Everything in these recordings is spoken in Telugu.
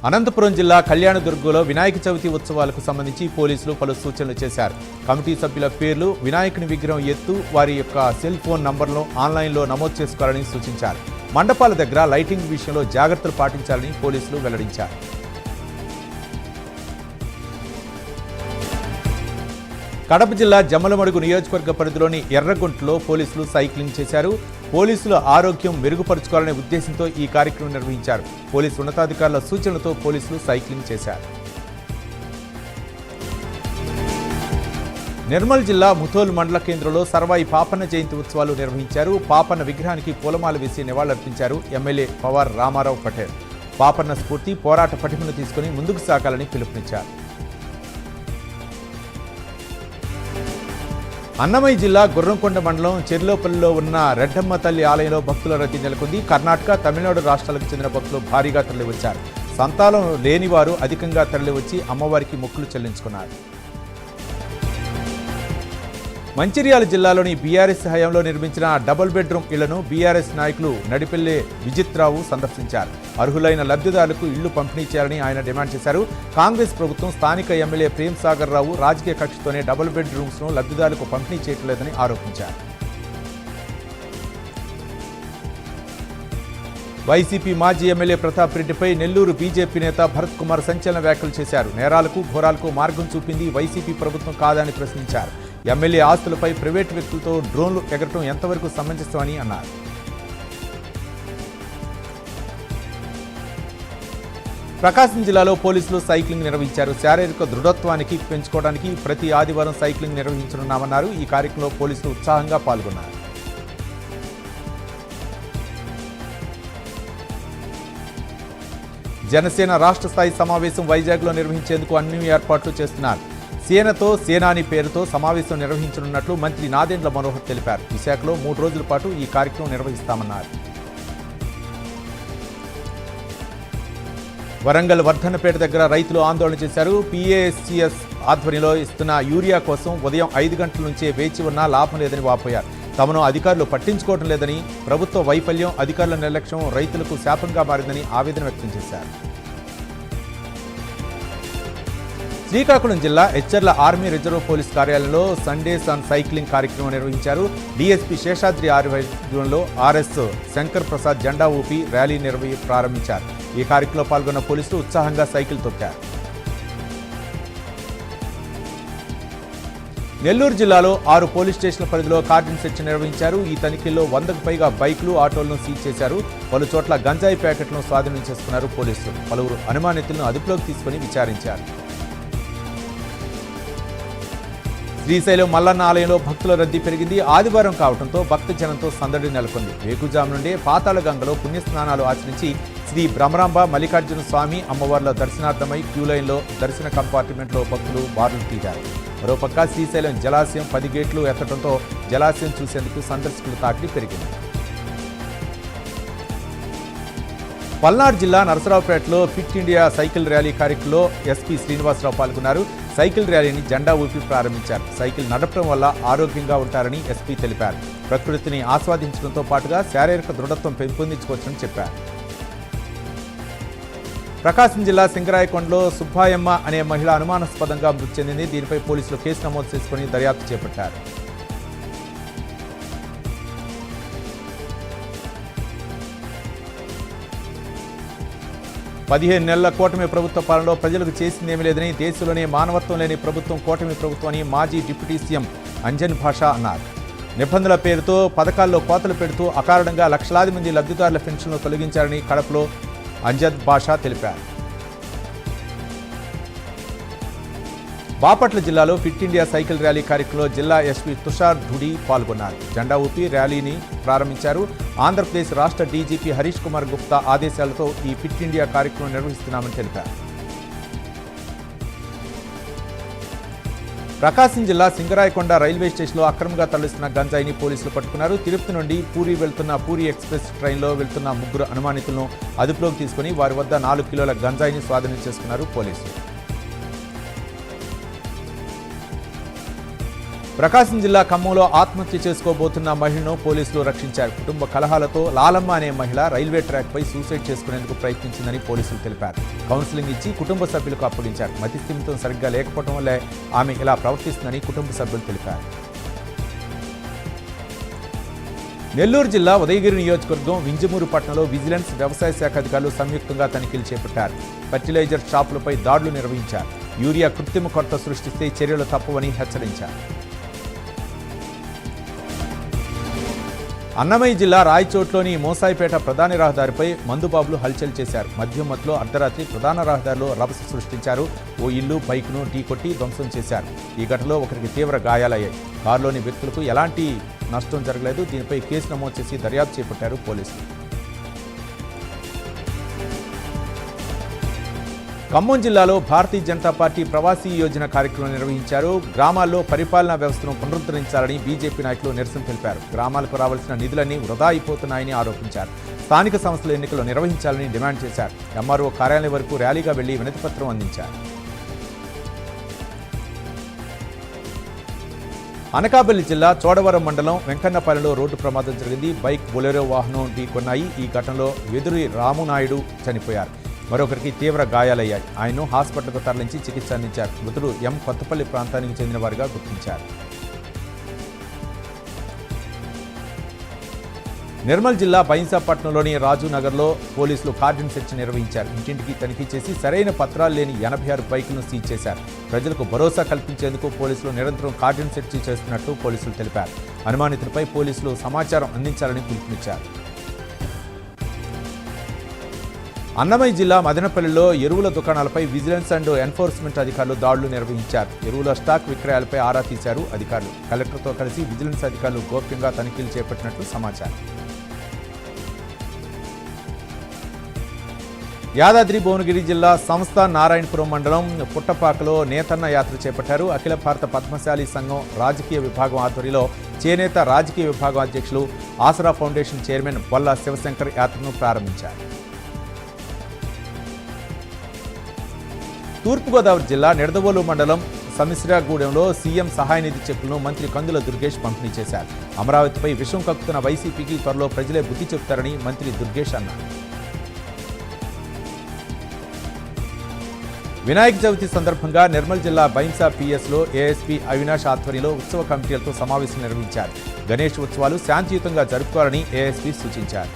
అనంతపురం జిల్లా కళ్యాణదుర్గంలో వినాయక చవితి ఉత్సవాలకు సంబంధించి పోలీసులు పలు సూచనలు చేశారు. కమిటీ సభ్యుల పేర్లు, వినాయకుని విగ్రహం ఎత్తు, వారి యొక్క సెల్ ఫోన్ నంబర్లను ఆన్లైన్లో నమోదు చేసుకోవాలని సూచించారు. మండపాల దగ్గర లైటింగ్ విషయంలో జాగ్రత్తలు పాటించాలని పోలీసులు వెల్లడించారు. కడప జిల్లా జమ్మలమడుగు నియోజకవర్గ పరిధిలోని ఎర్రగుంటలో పోలీసులు సైక్లింగ్ చేశారు. పోలీసుల ఆరోగ్యం మెరుగుపరుచుకోవాలనే ఉద్దేశంతో ఈ కార్యక్రమం నిర్వహించారు. పోలీసు ఉన్నతాధికారుల సూచనలతో పోలీసులు సైక్లింగ్ చేశారు. నిర్మల్ జిల్లా ముథోల్ మండల కేంద్రంలో సర్వాయి పాపన్న జయంతి ఉత్సవాలు నిర్వహించారు. పాపన్న విగ్రహానికి పూలమాల వేసి నివాళులర్పించారు ఎమ్మెల్యే పవార్ రామారావు పటేల్. పాపన్న స్ఫూర్తి, పోరాట పటిమను తీసుకుని ముందుకు సాగాలని పిలుపునిచ్చారు. అన్నమయ్య జిల్లా గుర్రంకొండ మండలం చెర్లోపల్లిలో ఉన్న రెడ్డమ్మ తల్లి ఆలయంలో భక్తుల రద్దీ నెలకొంది. కర్ణాటక, తమిళనాడు రాష్ట్రాలకు చెందిన భక్తులు భారీగా తరలివచ్చారు. సంతానం లేనివారు అధికంగా తరలివచ్చి అమ్మవారికి మొక్కులు చెల్లించుకున్నారు. మంచిర్యాల జిల్లాలోని బీఆర్ఎస్ హయాంలో నిర్మించిన డబుల్ బెడ్రూమ్ ఇళ్లను బీఆర్ఎస్ నాయకులు నడిపెల్లె విజిత్రావు సందర్శించారు. అర్హులైన లబ్ధిదారులకు ఇళ్లు పంపిణీ చేయాలని ఆయన డిమాండ్ చేశారు. కాంగ్రెస్ ప్రభుత్వం స్థానిక ఎమ్మెల్యే ప్రేమ్ సాగర్ రావు రాజకీయ కక్షతోనే డబుల్ బెడ్రూమ్స్ ను లబ్ధిదారులకు పంపిణీ చేయట్లేదని ఆరోపించారు. వైసీపీ మాజీ ఎమ్మెల్యే ప్రతాప్ రెడ్డిపై నెల్లూరు బీజేపీ నేత భరత్ కుమార్ సంచలన వ్యాఖ్యలు చేశారు. నేరాలకు, ఘోరాలకు మార్గం చూపింది వైసీపీ ప్రభుత్వం కాదని ప్రశ్నించారు. ఎమ్మెల్యే ఆస్తులపై ప్రైవేటు వ్యక్తులతో డ్రోన్లు ఎగరటం ఎంతవరకు సమంజసమని అన్నారు. ప్రకాశం జిల్లాలో పోలీసులు సైక్లింగ్ నిర్వహించారు. శారీరక దృఢత్వానికి పెంచుకోవడానికి ప్రతి ఆదివారం సైక్లింగ్ నిర్వహించనున్నామన్నారు. ఈ కార్యక్రమంలో పోలీసులు ఉత్సాహంగా పాల్గొన్నారు. జనసేన రాష్ట్ర స్థాయి సమావేశం వైజాగ్లో నిర్వహించేందుకు అన్ని ఏర్పాట్లు చేస్తున్నారు. సేనతో సేనాని పేరుతో సమావేశం నిర్వహించనున్నట్లు మంత్రి నాదెండ్ల మనోహర్ తెలిపారు. విశాఖలో 3 రోజుల పాటు ఈ కార్యక్రమం నిర్వహిస్తామన్నారు. వరంగల్ వర్ధన్నపేట దగ్గర రైతులు ఆందోళన చేశారు. పీఏఎస్సీఎస్ ఆధ్వర్యంలో ఇస్తున్న యూరియా కోసం ఉదయం 5 గంటల నుంచే వేచి ఉన్నా లాభం లేదని వాపోయారు. తమను అధికారులు పట్టించుకోవడం లేదని, ప్రభుత్వ వైఫల్యం, అధికారుల నిర్లక్ష్యం రైతులకు శాపంగా మారిందని ఆవేదన వ్యక్తం చేశారు. శ్రీకాకుళం జిల్లా ఎచ్చర్ల ఆర్మీ రిజర్వ్ పోలీస్ కార్యాలయంలో సండేస్ ఆన్ సైక్లింగ్ కార్యక్రమం నిర్వహించారు. డీఎస్పీ శేషాద్రి ఆధ్వర్యంలో ఆర్ఎస్ శంకర్ ప్రసాద్ జెండా ఊపి ర్యాలీ ప్రారంభించారు. ఈ కార్యక్రమంలో పాల్గొన్న పోలీసులు ఉత్సాహంగా సైకిల్ తొక్కారు. నెల్లూరు జిల్లాలో 6 పోలీస్ స్టేషన్ల పరిధిలో కార్డన్ సెర్చ్ నిర్వహించారు. ఈ తనిఖీల్లో 100కు పైగా బైకులు, ఆటోలను సీజ్ చేశారు. పలు చోట్ల గంజాయి ప్యాకెట్లను స్వాధీనం చేసుకున్నారు పోలీసులు. పలువురు అనుమానితులను అదుపులోకి తీసుకుని విచారించారు. శ్రీశైలం మల్లన్న ఆలయంలో భక్తుల రద్దీ పెరిగింది. ఆదివారం కావడంతో భక్తజనంతో సందడి నెలకొంది. వేకుజాము నుండే పాతాళ గంగలో పుణ్యస్నానాలు ఆచరించి శ్రీ బ్రహ్మరాంబ మల్లికార్జున స్వామి అమ్మవార్ల దర్శనార్థమై క్యూలైన్లో దర్శన కంపార్ట్మెంట్లో భక్తులు బారులు తీరారు. మరోపక్క శ్రీశైలం జలాశయం 10 గేట్లు ఎత్తడంతో జలాశయం చూసేందుకు సందర్శకుల తాకిడి పెరిగింది. పల్నాడు జిల్లా నరసరావుపేటలో ఫిట్ ఇండియా సైకిల్ ర్యాలీ కార్యక్రమంలో ఎస్పీ శ్రీనివాసరావు పాల్గొన్నారు. సైకిల్ ర్యాలీని జెండా ఊపి ప్రారంభించారు. సైకిల్ నడపడం వల్ల ఆరోగ్యంగా ఉంటారని ఎస్పీ తెలిపారు. ప్రకృతిని ఆస్వాదించడంతో పాటుగా శారీరక దృఢత్వం పెంపొందించుకోవచ్చని చెప్పారు. ప్రకాశం జిల్లా సింగరాయకొండలో సుబ్బాయమ్మ అనే మహిళ అనుమానాస్పదంగా మృతి చెందింది. దీనిపై పోలీసులు కేసు నమోదు చేసుకుని దర్యాప్తు చేపట్టారు. పదిహేను నెలల కూటమి ప్రభుత్వ పాలనలో ప్రజలకు చేసిందేమీ లేదని, దేశంలోనే మానవత్వం లేని ప్రభుత్వం కూటమి ప్రభుత్వం అని మాజీ డిప్యూటీ సీఎం అంజన్ భాషా అన్నారు. నిబంధనల పేరుతో పథకాల్లో కోతలు పెడుతూ అకారణంగా లక్షలాది మంది లబ్ధిదారుల పెన్షన్లు తొలగించారని కడపలో అంజద్ భాషా తెలిపారు. బాపట్ల జిల్లాలో ఫిట్ ఇండియా సైకిల్ ర్యాలీ కార్యక్రమంలో జిల్లా ఎస్పీ తుషార్ ధుడి పాల్గొన్నారు. జెండా ఊపి ర్యాలీని ప్రారంభించారు. ఆంధ్రప్రదేశ్ రాష్ట్ర డీజీపీ హరీష్ కుమార్ గుప్తా ఆదేశాలతో ఈ ఫిట్ ఇండియా కార్యక్రమం నిర్వహిస్తున్నామని తెలిపారు. ప్రకాశం జిల్లా సింగరాయకొండ రైల్వే స్టేషన్లో అక్రమంగా తరలిస్తున్న గంజాయిని పోలీసులు పట్టుకున్నారు. తిరుపతి నుండి పూరి వెళ్తున్న పూరి ఎక్స్ప్రెస్ ట్రైన్లో వెళ్తున్న 3 అనుమానితులను అదుపులోకి తీసుకుని వారి వద్ద 4 కిలోల గంజాయిని స్వాధీనం చేసుకున్నారు పోలీసులు. ప్రకాశం జిల్లా ఖమ్మంలో ఆత్మహత్య చేసుకోబోతున్న మహిళను పోలీసులు రక్షించారు. కుటుంబ కలహాలతో లాలమ్మ అనే మహిళ రైల్వే ట్రాక్పై సూసైడ్ చేసుకునేందుకు ప్రయత్నించిందని పోలీసులు తెలిపారు. కౌన్సిలింగ్ ఇచ్చి కుటుంబ సభ్యులకు అప్పగించారు. మతి స్థిమితం సరిగ్గా లేకపోవడం వల్లే ఆమె ఇలా ప్రవర్తిస్తుందని కుటుంబ సభ్యులు తెలిపారు. నెల్లూరు జిల్లా ఉదయగిరి నియోజకవర్గం వింజమూరు పట్టణంలో విజిలెన్స్, వ్యవసాయ శాఖ అధికారులు సంయుక్తంగా తనిఖీలు చేపట్టారు. ఫర్టిలైజర్ షాపులపై దాడులు నిర్వహించారు. యూరియా కృత్రిమ కొరత సృష్టిస్తే చర్యలు తప్పవని హెచ్చరించారు. అన్నమయ్య జిల్లా రాయచోట్లోని మోసాయిపేట ప్రధాన రహదారిపై మందుబాబులు హల్చల్ చేశారు. మద్యం మత్తులో అర్ధరాత్రి ప్రధాన రహదారిలో రభస సృష్టించారు. ఓ ఇల్లు, బైక్ను ఢీకొట్టి ధ్వంసం చేశారు. ఈ ఘటనలో ఒకరికి తీవ్ర గాయాలయ్యాయి. కారులోని వ్యక్తులకు ఎలాంటి నష్టం జరగలేదు. దీనిపై కేసు నమోదు చేసి దర్యాప్తు చేపట్టారు పోలీసులు. ఖమ్మం జిల్లాలో భారతీయ జనతా పార్టీ ప్రవాసీ యోజన కార్యక్రమం నిర్వహించారు. గ్రామాల్లో పరిపాలనా వ్యవస్థను పునరుద్ధరించాలని బీజేపీ నాయకులు నిరసన తెలిపారు. గ్రామాలకు రావాల్సిన నిధులన్నీ వృధా అయిపోతున్నాయని ఆరోపించారు. స్థానిక సంస్థల ఎన్నికలు నిర్వహించాలని డిమాండ్ చేశారు. ఎంఆర్ఓ కార్యాలయం వరకు ర్యాలీగా వెళ్లి వినతిపత్రం అందించారు. అనకాపల్లి జిల్లా చోడవరం మండలం వెంకన్నపల్లిలో రోడ్డు ప్రమాదం జరిగింది. బైక్, బొలెరో వాహనం ఢీకొన్నాయి. ఈ ఘటనలో వెదురి రామునాయుడు చనిపోయారు. మరొకరికి తీవ్ర గాయాలయ్యాయి. ఆయన్ను హాస్పిటల్కు తరలించి చికిత్స అందించారు. మృతుడు కొత్తపల్లి ప్రాంతానికి చెందిన వారిగా గుర్తించారు. నిర్మల్ జిల్లా బైంసాపట్నంలోని రాజునగర్లో పోలీసులు కార్డన్ సెర్చ్ నిర్వహించారు. ఇంటింటికి తనిఖీ చేసి సరైన పత్రాలు లేని 86 బైకులను సీజ్ చేశారు. ప్రజలకు భరోసా కల్పించేందుకు పోలీసులు నిరంతరం కార్డన్ సెర్చ్ చేస్తున్నట్లు పోలీసులు తెలిపారు. అనుమానితులపై పోలీసులు సమాచారం అందించాలని పిలుపునిచ్చారు. అన్నమయ్య జిల్లా మదనపల్లిలో ఎరువుల దుకాణాలపై విజిలెన్స్ అండ్ ఎన్ఫోర్స్మెంట్ అధికారులు దాడులు నిర్వహించారు. ఎరువుల స్టాక్ విక్రయాలపై ఆరా తీశారు అధికారులు. కలెక్టర్తో కలిసి విజిలెన్స్ అధికారులు గోప్యంగా తనిఖీలు చేపట్టినట్లు సమాచారం. యాదాద్రి భువనగిరి జిల్లా సంస్థ నారాయణపురం మండలం పుట్టపాకలో నేతన్న యాత్ర చేపట్టారు. అఖిల భారత పద్మశాలి సంఘం రాజకీయ విభాగం ఆధ్వర్యంలో చేనేత రాజకీయ విభాగం అధ్యక్షులు, ఆసరా ఫౌండేషన్ చైర్మన్ బొల్లా శివశంకర్ యాత్రను ప్రారంభించారు. తూర్పుగోదావరి జిల్లా నిడదవోలు మండలం సమిశ్రాగూడెంలో సీఎం సహాయ నిధి చెక్కులను మంత్రి కందుల దుర్గేష్ పంపిణీ చేశారు. అమరావతిపై విషం కక్కుతున్న వైసీపీకి త్వరలో ప్రజలే బుద్ధి చెబుతారని మంత్రి దుర్గేష్ అన్నారు. వినాయక చవితి సందర్భంగా నిర్మల్ జిల్లా బైంసా పిఎస్లో ఏఎస్పీ అవినాష్ ఆధ్వర్యంలో ఉత్సవ కమిటీలతో సమావేశం నిర్వహించారు. గణేష్ ఉత్సవాలు శాంతియుతంగా జరుపుకోవాలని ఏఎస్పీ సూచించారు.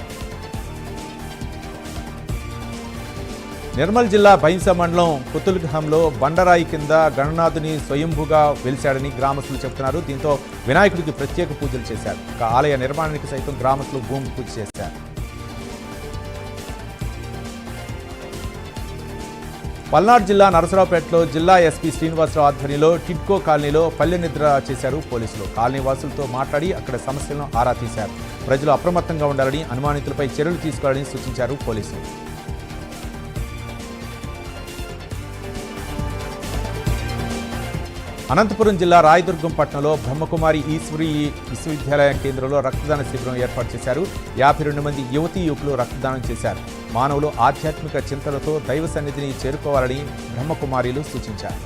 నిర్మల్ జిల్లా బైంసా మండలం కుతుల్గంలో బండరాయి కింద గణనాథుని స్వయంభూగా వెలిశాడని గ్రామస్తులు చెబుతున్నారు. దీంతో వినాయకుడికి ప్రత్యేక పూజలు చేశారు. ఒక ఆలయ నిర్మాణానికి సైతం గ్రామస్తులు భూమి పూజ చేశారు. పల్నాడు జిల్లా నరసరావుపేటలో జిల్లా ఎస్పీ శ్రీనివాసరావు ఆధ్వర్యంలో టిడ్కో కాలనీలో పల్లె నిద్ర చేశారు పోలీసులు. కాలనీ వాసులతో మాట్లాడి అక్కడ సమస్యలను ఆరా తీశారు. ప్రజలు అప్రమత్తంగా ఉండాలని, అనుమానితులపై చర్యలు తీసుకోవాలని సూచించారు పోలీసులు. అనంతపురం జిల్లా రాయదుర్గం పట్టణంలో బ్రహ్మకుమారి ఈశ్వరి విశ్వవిద్యాలయ కేంద్రంలో రక్తదాన శిబిరం ఏర్పాటు చేశారు. 52 మంది యువతీ యువకులు రక్తదానం చేశారు. మానవులు ఆధ్యాత్మిక చింతనతో దైవ సన్నిధిని చేరుకోవాలని బ్రహ్మకుమారీలు సూచించారు.